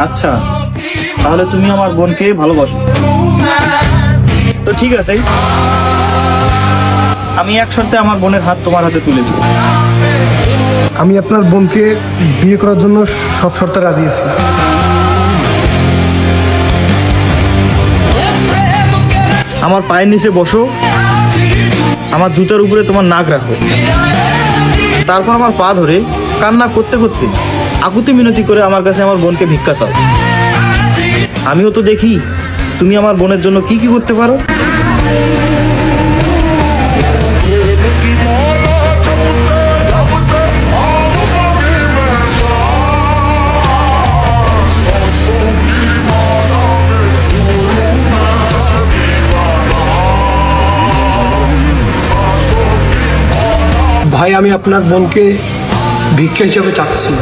আচ্ছা, তাহলে তুমি আমার বোনকে ভালোবাসো। তো ঠিক আছে, আমি এক শর্তে আমার বোনের হাত তোমার হাতে তুলে দিব। আমি আপনার বোনকে বিয়ে করার জন্য সব শর্তে রাজি আছি। আমার পায়ের নিচে বসো, আমার জুতার উপরে তোমার নাক রাখো, তারপর আমার পা ধরে কান্না করতে করতে আকুতি মিনতি করে আমার কাছে আমার বোনকে ভিক্ষা চাও। আমিও তো দেখি তুমি আমার বোনের জন্য কি কি করতে পারো। ভাই, আমি আপনার বোনকে ভিক্ষা হিসেবে চাচ্ছি।